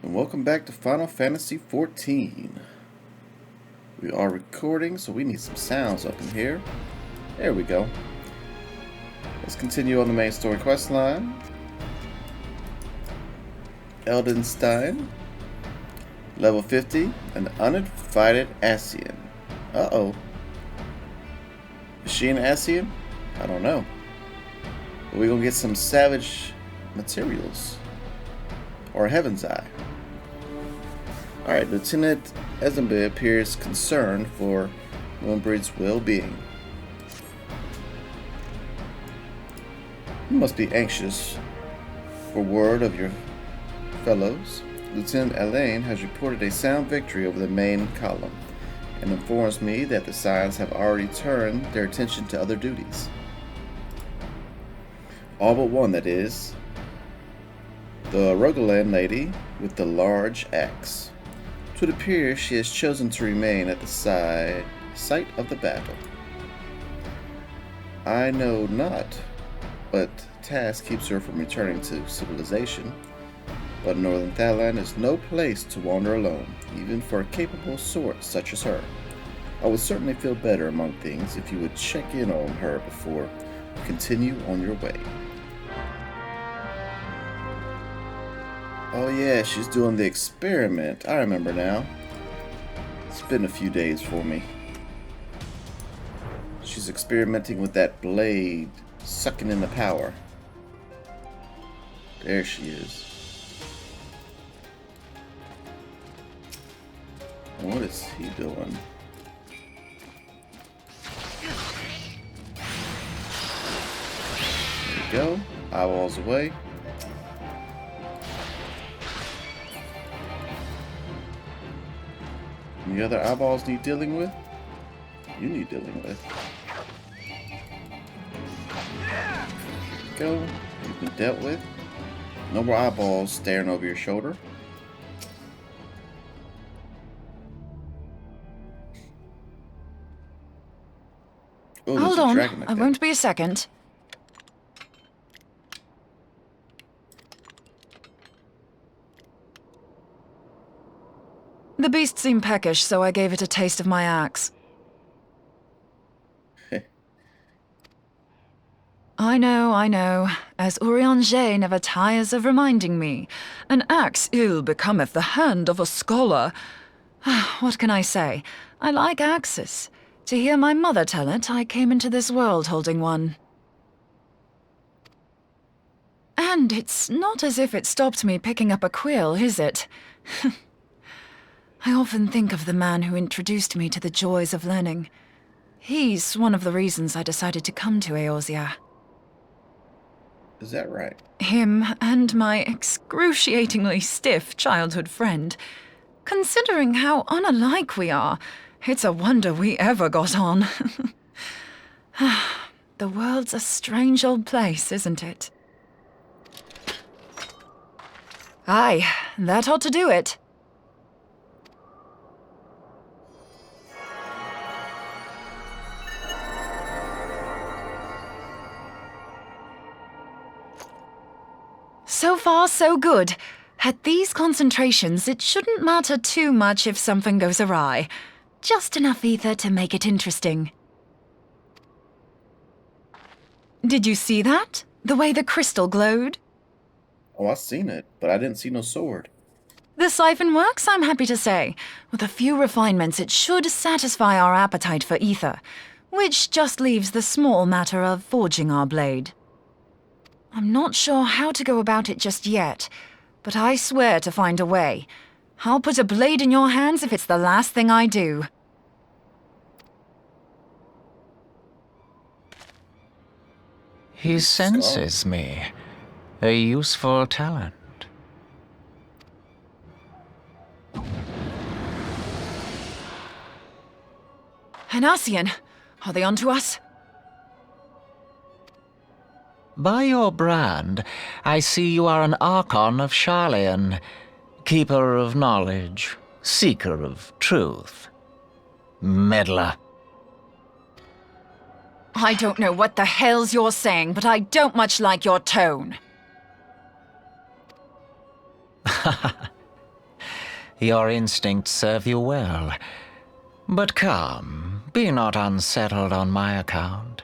And welcome back to Final Fantasy XIV. We are recording, so we need some sounds up in here. There we go. Let's continue on the main story quest line. Eldenstein, level 50, an Uninvited Ascian. Uh-oh. Is she an Ascian? I don't know. But we're gonna get some savage materials. Or a Heaven's Eye. Alright, Lieutenant Ezenbe appears concerned for Moonbreed's well-being. You must be anxious for word of your fellows. Lieutenant Elaine has reported a sound victory over the main column, and informs me that the Scions have already turned their attention to other duties. All but one, that is. The Garlean lady with the large axe. It would appear she has chosen to remain at the site of the battle. I know not what task keeps her from returning to civilization, but Northern Thailand is no place to wander alone, even for a capable sort such as her. I would certainly feel better among things if you would check in on her before you continue on your way. Oh yeah, she's doing the experiment. I remember now. It's been a few days for me. She's experimenting with that blade, sucking in the power. There she is. What is he doing? There we go. Eyeballs away. Any other eyeballs need dealing with? You need dealing with. Go. You've been dealt with. No more eyeballs staring over your shoulder. Oh, hold on, I won't be a second. The beast seemed peckish, so I gave it a taste of my axe. I know. As Eorzea never tires of reminding me. An axe ill becometh the hand of a scholar. What can I say? I like axes. To hear my mother tell it, I came into this world holding one. And it's not as if it stopped me picking up a quill, is it? I often think of the man who introduced me to the joys of learning. He's one of the reasons I decided to come to Eorzea. Is that right? Him and my excruciatingly stiff childhood friend. Considering how unalike we are, it's a wonder we ever got on. The world's a strange old place, isn't it? Aye, that ought to do it. So far, so good. At these concentrations, it shouldn't matter too much if something goes awry. Just enough ether to make it interesting. Did you see that? The way the crystal glowed? Oh, I've seen it, but I didn't see no sword. The siphon works, I'm happy to say. With a few refinements, it should satisfy our appetite for ether, which just leaves the small matter of forging our blade. I'm not sure how to go about it just yet, but I swear to find a way. I'll put a blade in your hands if it's the last thing I do. He senses me. A useful talent. An Ascian. Are they onto us? By your brand, I see you are an Archon of Garlean, keeper of knowledge, seeker of truth. Meddler. I don't know what the hell's you're saying, but I don't much like your tone. Your instincts serve you well. But come, be not unsettled on my account.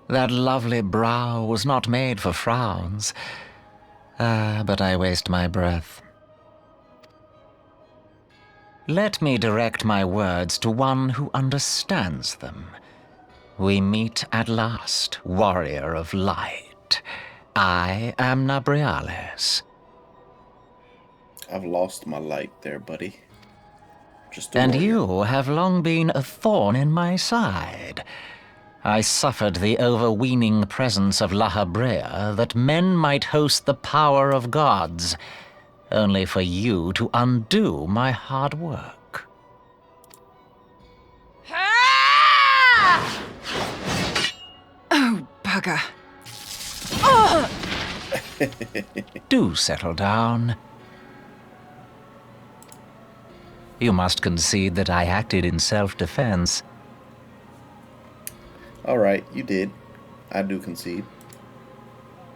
That lovely brow was not made for frowns. But I waste my breath. Let me direct my words to one who understands them. We meet at last, warrior of light. I am Nabriales. I've lost my light there, buddy. Just a And warrior. you have long been a thorn in my side. I suffered the overweening presence of La Habrea that men might host the power of gods, only for you to undo my hard work. Oh, bugger. Do settle down. You must concede that I acted in self-defense. All right, you did. I do concede.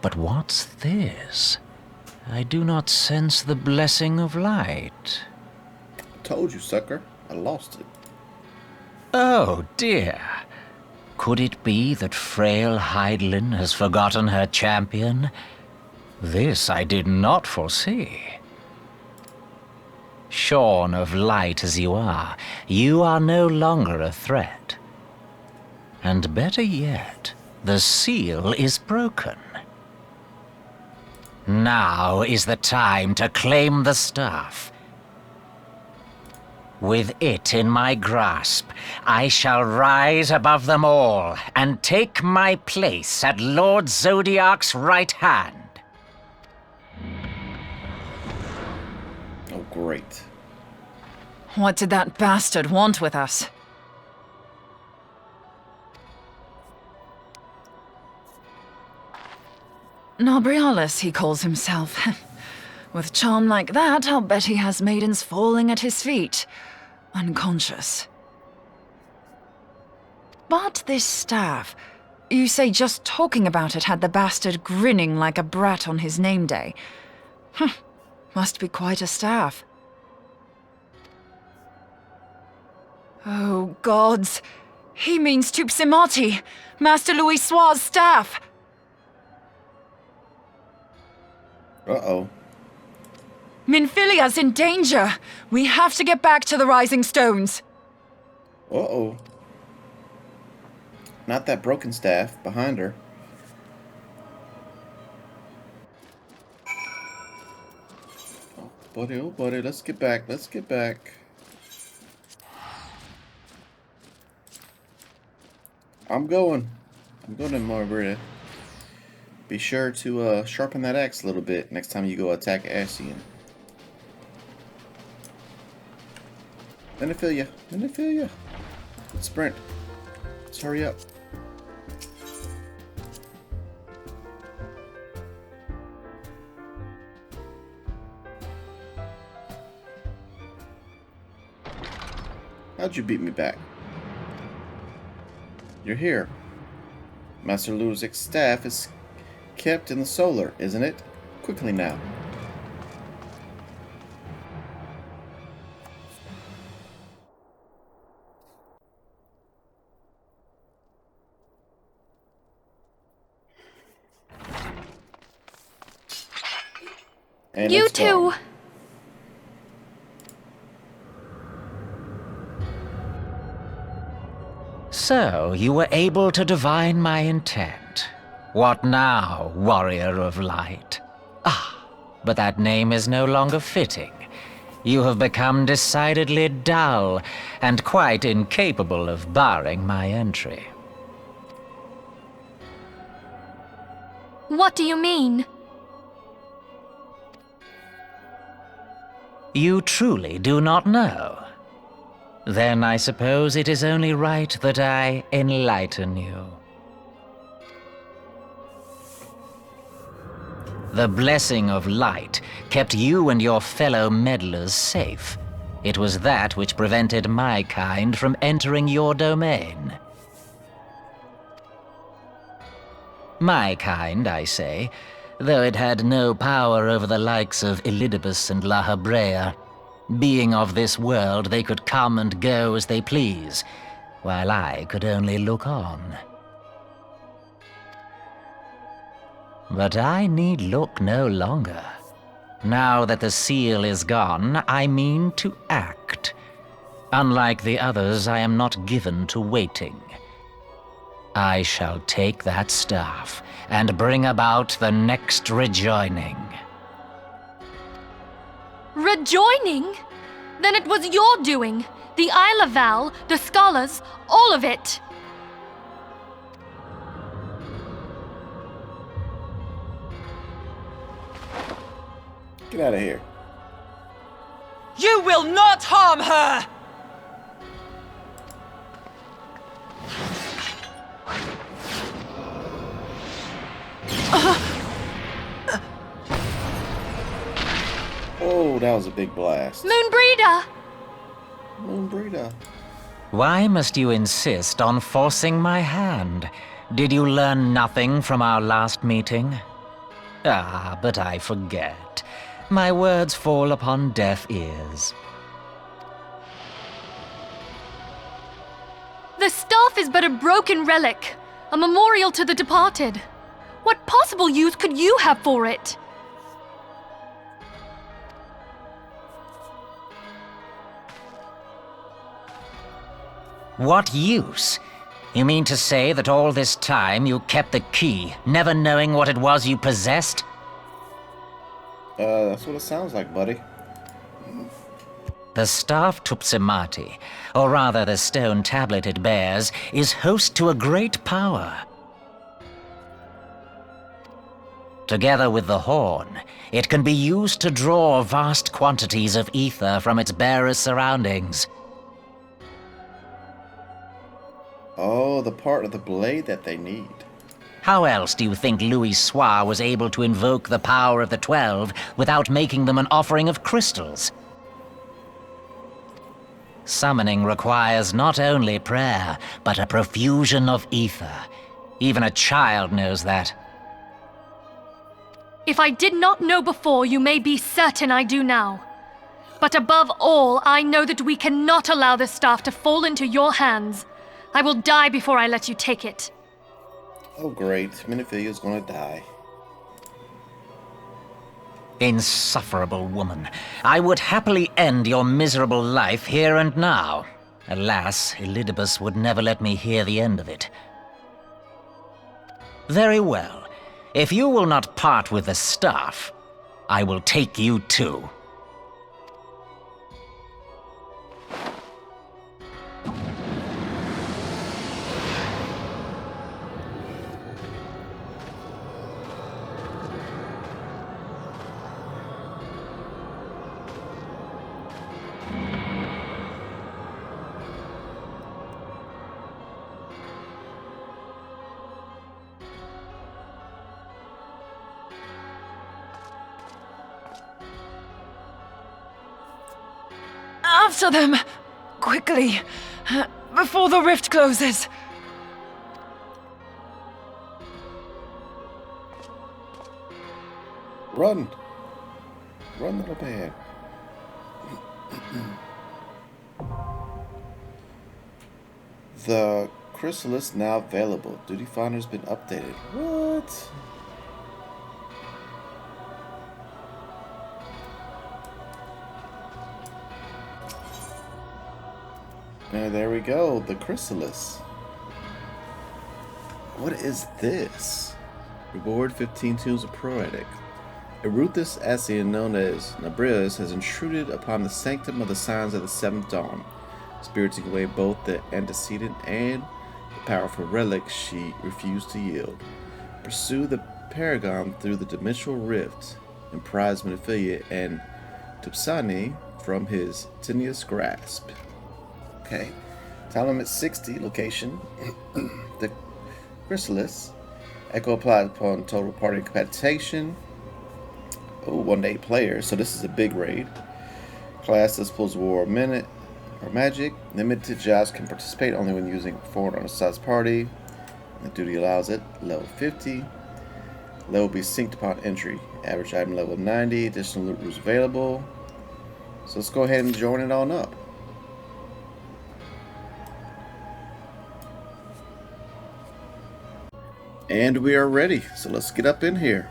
But what's this? I do not sense the blessing of light. I told you, sucker. I lost it. Oh, dear. Could it be that frail Hydaelyn has forgotten her champion? This I did not foresee. Shorn of light as you are no longer a threat. And better yet, the seal is broken. Now is the time to claim the staff. With it in my grasp, I shall rise above them all and take my place at Lord Zodiac's right hand. Oh, great. What did that bastard want with us? Nabriales, he calls himself. With charm like that, I'll bet he has maidens falling at his feet, unconscious. But this staff, you say just talking about it had the bastard grinning like a brat on his name day. Must be quite a staff. Oh, gods! He means Tupsimati, Master Louis Soir's staff! Uh-oh. Minfilia's in danger! We have to get back to the Rising Stones! Uh-oh. Not that broken staff behind her. Oh, buddy, let's get back, let's get back. I'm going in Margarita. Be sure to sharpen that axe a little bit next time you go attack Ascian. Minfilia. Let's sprint. Let's hurry up. How'd you beat me back? You're here. Master Luzic's staff is kept in the solar, isn't it? Quickly now. And You it's too. gone. So, you were able to divine my intent. What now, warrior of light? Ah, but that name is no longer fitting. You have become decidedly dull, and quite incapable of barring my entry. What do you mean? You truly do not know? Then I suppose it is only right that I enlighten you. The blessing of light kept you and your fellow meddlers safe. It was that which prevented my kind from entering your domain. My kind, I say, though it had no power over the likes of Elidibus and La Habrea. Being of this world, they could come and go as they please, while I could only look on. But I need look no longer. Now that the seal is gone, I mean to act. Unlike the others, I am not given to waiting. I shall take that staff and bring about the next rejoining. Rejoining? Then it was your doing. The Isle of Val, the scholars, all of it. Get out of here. You will not harm her! Oh, that was a big blast. Moonbreeder! Moonbreeder. Why must you insist on forcing my hand? Did you learn nothing from our last meeting? Ah, but I forget. My words fall upon deaf ears. The staff is but a broken relic, a memorial to the departed. What possible use could you have for it? What use? You mean to say that all this time you kept the key, never knowing what it was you possessed? That's what it sounds like, buddy. The staff Tupsimati, or rather the stone tablet it bears, is host to a great power. Together with the horn, it can be used to draw vast quantities of ether from its bearer's surroundings. Oh, the part of the blade that they need. How else do you think Louis Soir was able to invoke the power of the 12 without making them an offering of crystals? Summoning requires not only prayer, but a profusion of ether. Even a child knows that. If I did not know before, you may be certain I do now. But above all, I know that we cannot allow the staff to fall into your hands. I will die before I let you take it. Oh great, Minifigura's gonna die. Insufferable woman. I would happily end your miserable life here and now. Alas, Elidibus would never let me hear the end of it. Very well. If you will not part with the staff, I will take you too. After them! Quickly! Before the rift closes! Run! Run, little bear. The CHRYSALIS now available. Duty Finder's been updated. What? There we go, the CHRYSALIS. What is this? Reward 15 Tombs of Proetic. Uninvited Ascian, known as Nabrius, has intruded upon the sanctum of the signs of the seventh dawn, spiriting away both the antecedent and the powerful relic she refused to yield. Pursue the paragon through the dimensional rift and prize Minifigura and Tupsani from his tenuous grasp. Okay, time limit 60, location. The CHRYSALIS. Echo applied upon total party incapacitation. Oh, 1 to 8 players, so this is a big raid. Class Disciples War Minute or Magic. Limited jobs can participate only when using a forward on a size party. The duty allows it. Level 50. Level will be synced upon entry. Average item level 90. Additional loot rules available. So let's go ahead and join it on up. And we are ready, so let's get up in here.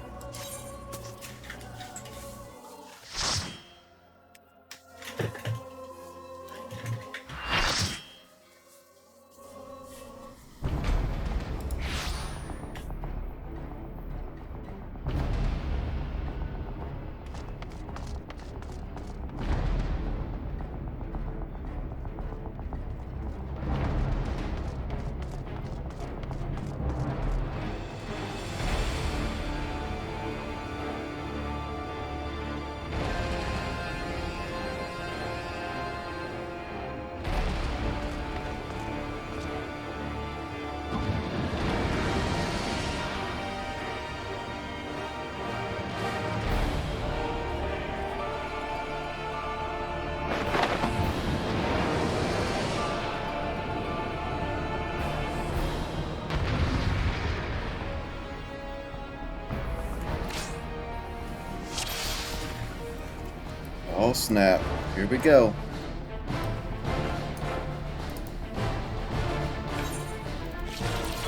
Oh snap, here we go.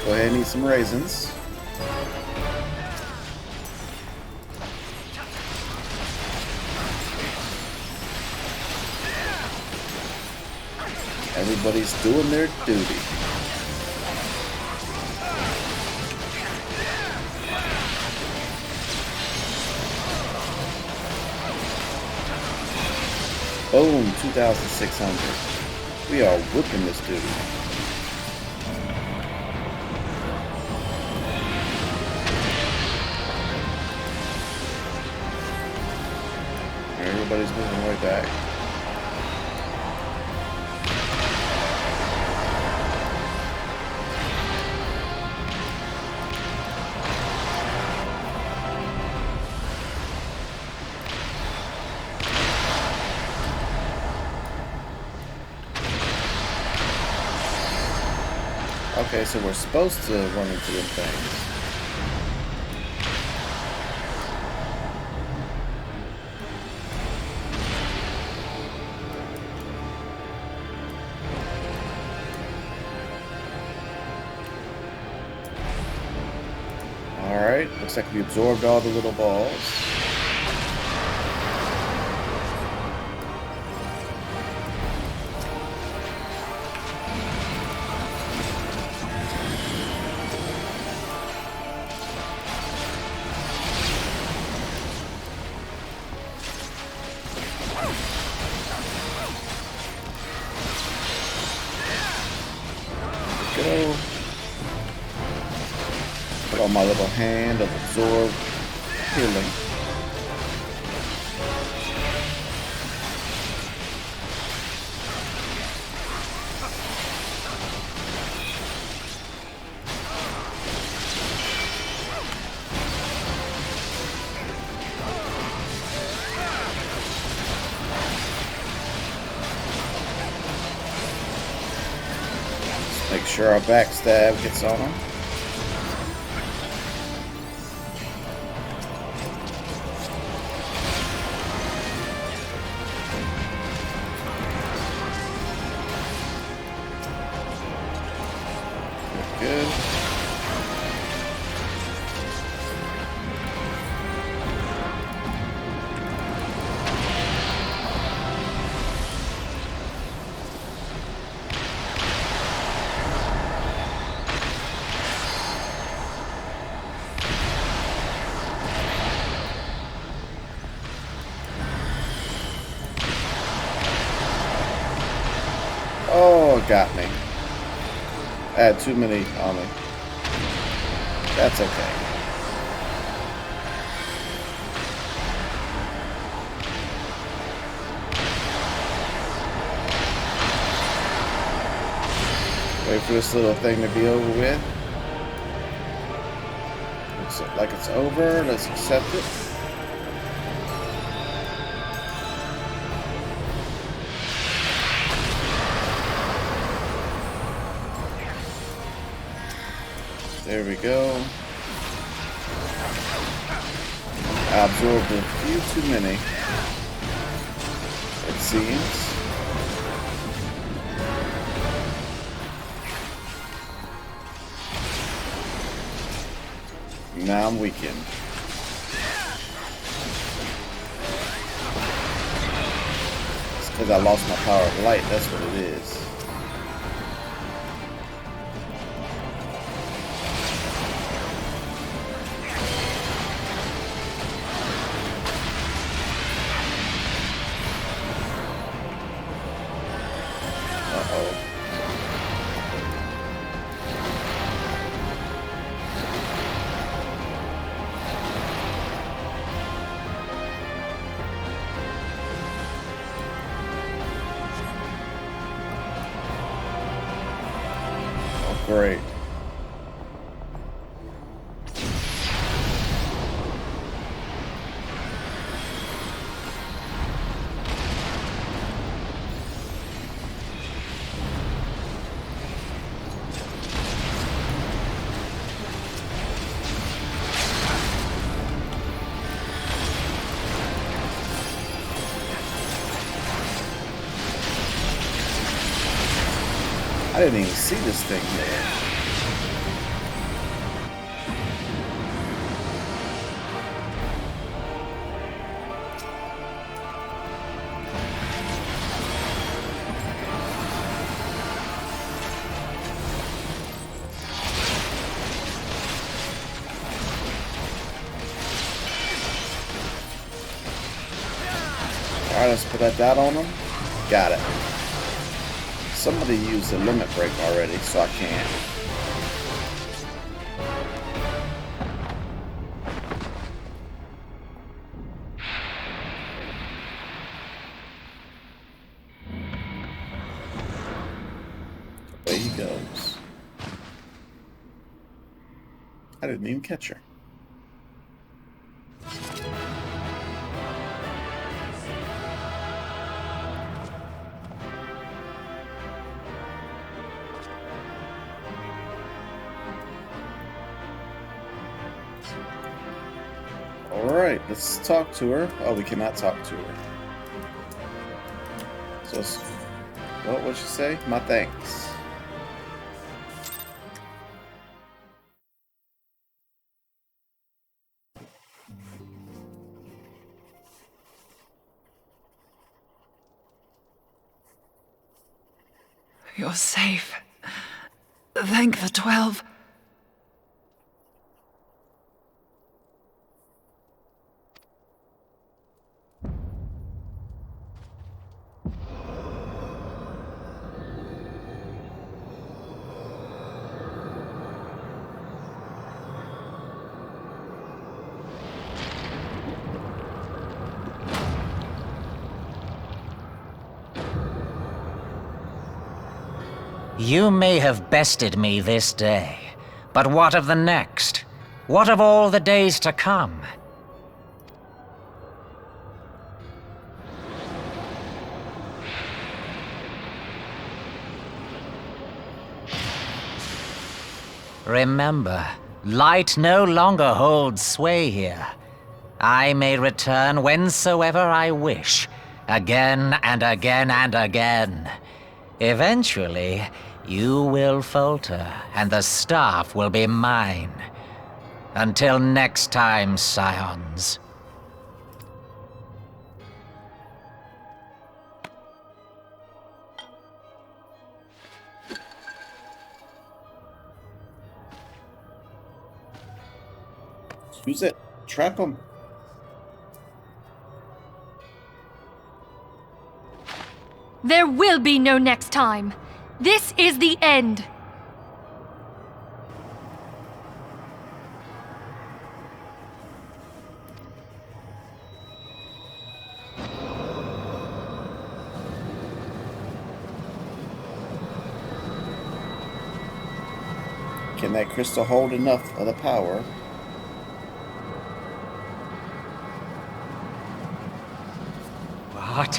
Go ahead and eat some raisins. Everybody's doing their duty. Boom, 2,600. We are whipping this dude. Everybody's moving right back. Okay, so we're supposed to run into them things. Alright, looks like we absorbed all the little balls. Go. Put on my little hand of absorb healing. Make sure our backstab gets on him. Good. Oh, it got me. I had too many on me. That's okay. Wait for this little thing to be over with. Looks like it's over. Let's accept it. There we go. I absorbed a few too many. Let's seems. Now I'm weakened. It's because I lost my power of light, that's what it is. Great. I didn't even see this thing there. Alright, let's put that down on him. Got it. Somebody used the limit break already, so I can't. Away he goes. I didn't even catch her. Alright, let's talk to her. Oh, we cannot talk to her. So, what would she say? My thanks. You're safe. Thank the 12. You may have bested me this day, but what of the next? What of all the days to come? Remember, light no longer holds sway here. I may return whensoever I wish, again and again and again. Eventually, you will falter, and the staff will be mine. Until next time, scions. Use it. Trap him. There will be no next time. This is the end. Can that crystal hold enough of the power? What?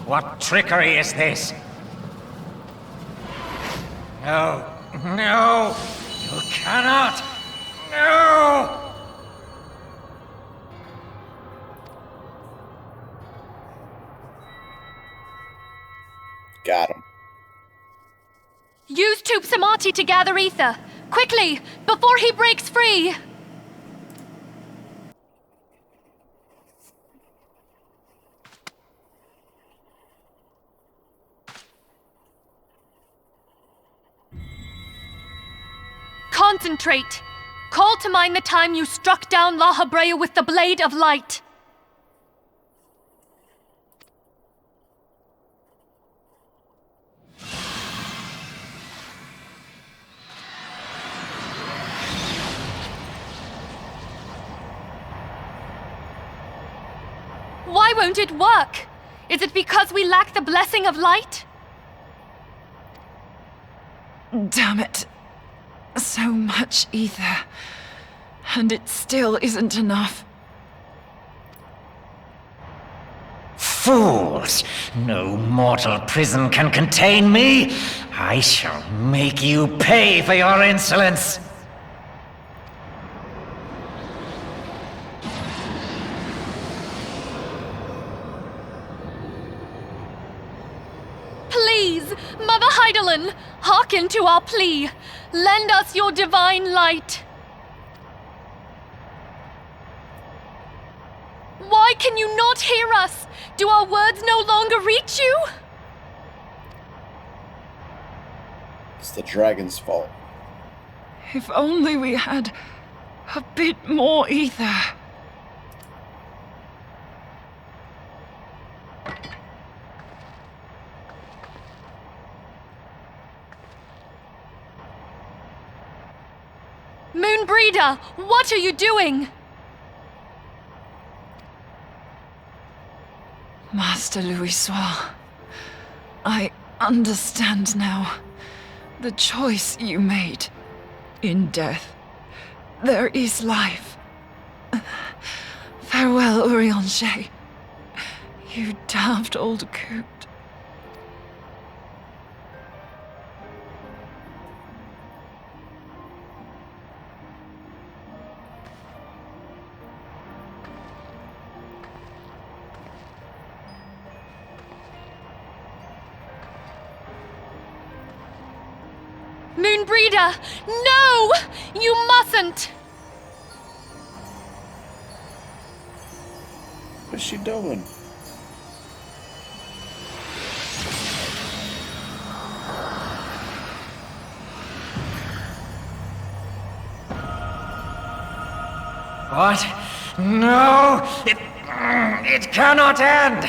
What trickery is this? No, no, you cannot, no! Got him. Use Tup Samati to gather ether. Quickly, before he breaks free! Concentrate! Call to mind the time you struck down La Habrea with the Blade of Light. Why won't it work? Is it because we lack the blessing of light? Damn it. So much ether. And it still isn't enough. Fools! No mortal prison can contain me! I shall make you pay for your insolence! Please, Mother Heidelin, hearken to our plea. Lend us your divine light. Why can you not hear us? Do our words no longer reach you? It's the dragon's fault. If only we had a bit more ether. Moonbreeder, what are you doing? Master Louisoix, I understand now. The choice you made. In death, there is life. Farewell, Eorzea. You daft old coot. Moonbreeder, no! You mustn't! What's she doing? What? No! It cannot end!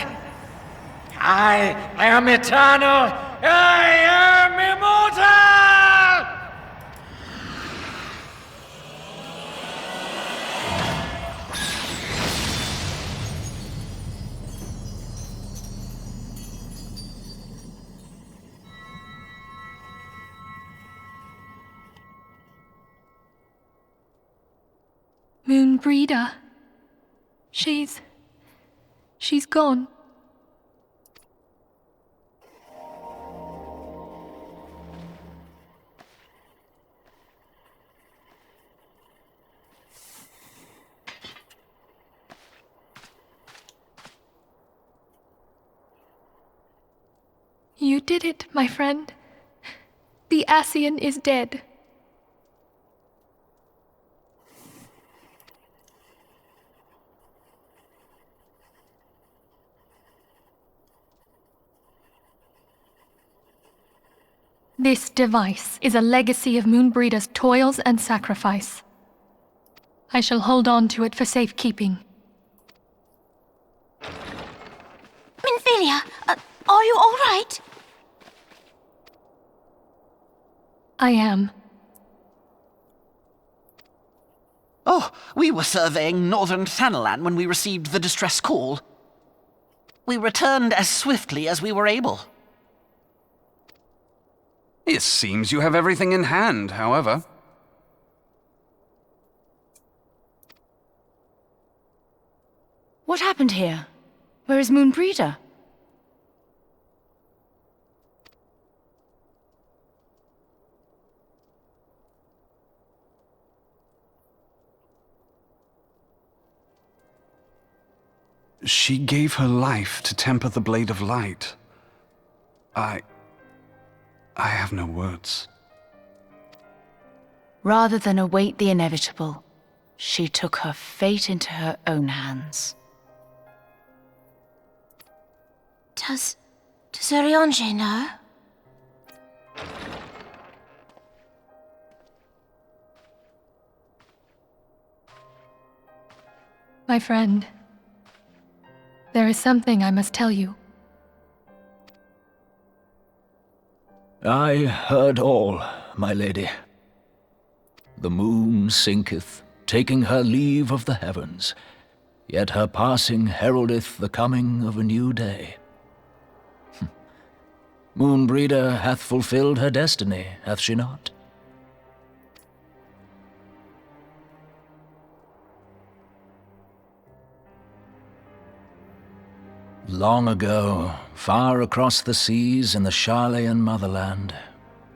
I am eternal! I am immortal! Moonbreeder. She's gone. You did it, my friend. The Ascian is dead. This device is a legacy of Moonbreeder's toils and sacrifice. I shall hold on to it for safekeeping. Minfilia, are you all right? I am. Oh, we were surveying northern Thanalan when we received the distress call. We returned as swiftly as we were able. It seems you have everything in hand, however. What happened here? Where is Moonbreeder? She gave her life to temper the Blade of Light. I have no words. Rather than await the inevitable, she took her fate into her own hands. Does Eorzea know? My friend, there is something I must tell you. I heard all, my lady. The moon sinketh, taking her leave of the heavens, yet her passing heraldeth the coming of a new day. Moonbreeder hath fulfilled her destiny, hath she not? Long ago, far across the seas in the Garlean motherland,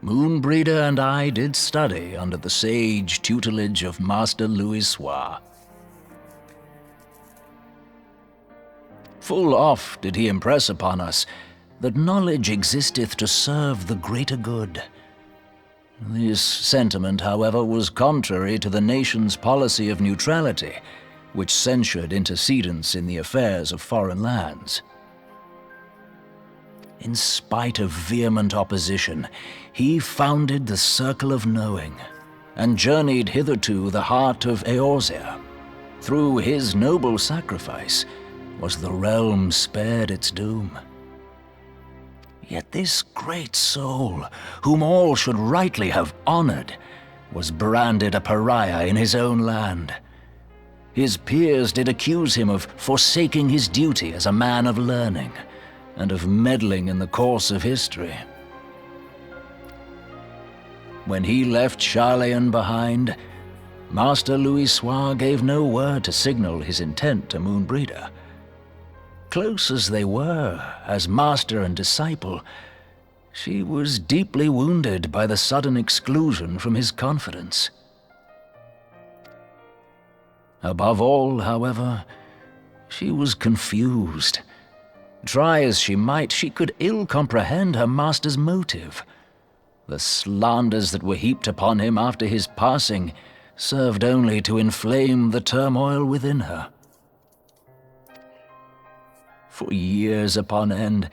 Moonbreeder and I did study under the sage tutelage of Master Louisoix. Full oft did he impress upon us that knowledge existeth to serve the greater good. This sentiment, however, was contrary to the nation's policy of neutrality, which censured intercedence in the affairs of foreign lands. In spite of vehement opposition, he founded the Circle of Knowing, and journeyed hitherto the heart of Eorzea. Through his noble sacrifice was the realm spared its doom. Yet this great soul, whom all should rightly have honored, was branded a pariah in his own land. His peers did accuse him of forsaking his duty as a man of learning, and of meddling in the course of history. When he left Garlean behind, Master Louisoix gave no word to signal his intent to Moonbreeder. Close as they were, as master and disciple, she was deeply wounded by the sudden exclusion from his confidence. Above all, however, she was confused. Try as she might, she could ill comprehend her master's motive. The slanders that were heaped upon him after his passing served only to inflame the turmoil within her. For years upon end,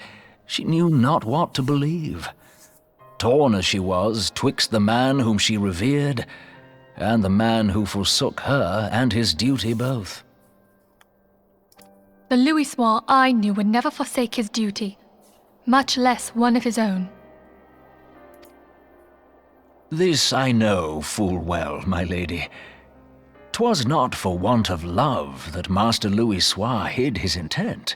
she knew not what to believe. Torn as she was twixt the man whom she revered and the man who forsook her and his duty both. The Louisoix I knew would never forsake his duty, much less one of his own. This I know full well, my lady. 'Twas not for want of love that Master Louisoix hid his intent.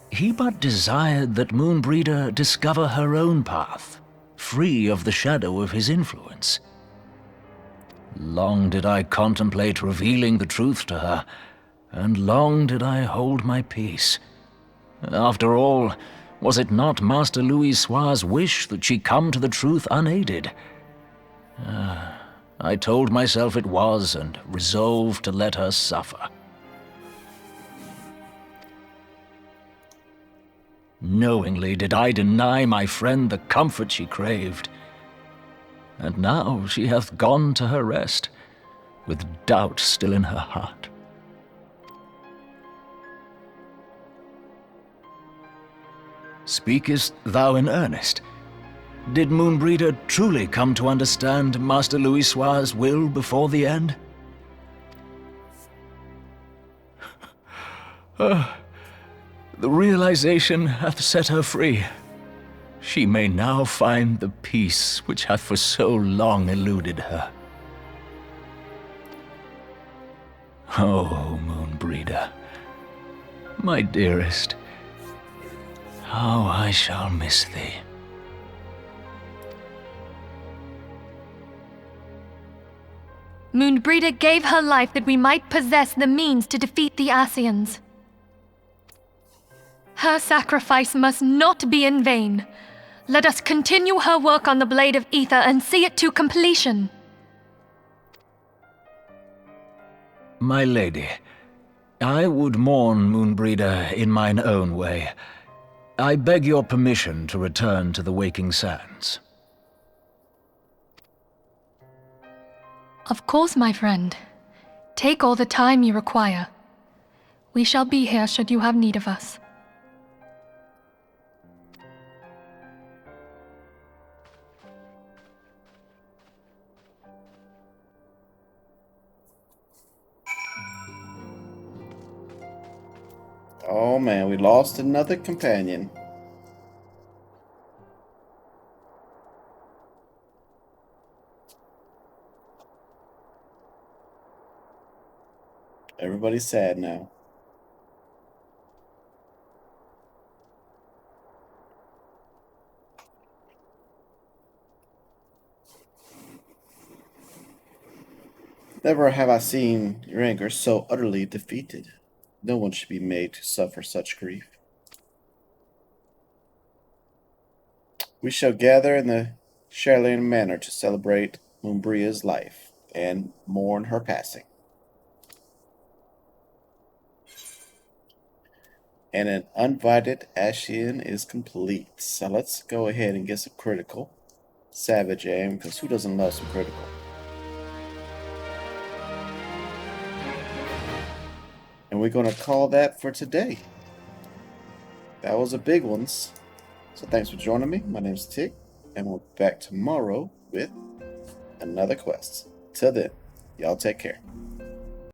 He but desired that Moonbreeder discover her own path, free of the shadow of his influence. Long did I contemplate revealing the truth to her, and long did I hold my peace. After all, was it not Master Louisoix's wish that she come to the truth unaided? I told myself it was, and resolved to let her suffer. Knowingly did I deny my friend the comfort she craved. And now she hath gone to her rest, with doubt still in her heart. Speakest thou in earnest? Did Moonbreeder truly come to understand Master Louisoix's will before the end? The realization hath set her free. She may now find the peace which hath for so long eluded her. Oh, Moonbreeder, my dearest, how I shall miss thee. Moonbreeder gave her life that we might possess the means to defeat the Ascians. Her sacrifice must not be in vain. Let us continue her work on the Blade of Ether and see it to completion. My lady, I would mourn Moonbreeder in mine own way. I beg your permission to return to the Waking Sands. Of course, my friend. Take all the time you require. We shall be here should you have need of us. Oh man, we lost another companion. Everybody's sad now. Never have I seen your anger so utterly defeated. No one should be made to suffer such grief. We shall gather in the Garlean Manor to celebrate Umbria's life and mourn her passing. And an Uninvited Ascian is complete. So let's go ahead and get some critical. Savage aim, because who doesn't love some critical? And we're going to call that for today. That was a big one. So thanks for joining me. My name's Tick, and we'll be back tomorrow with another quest. Till then, y'all take care.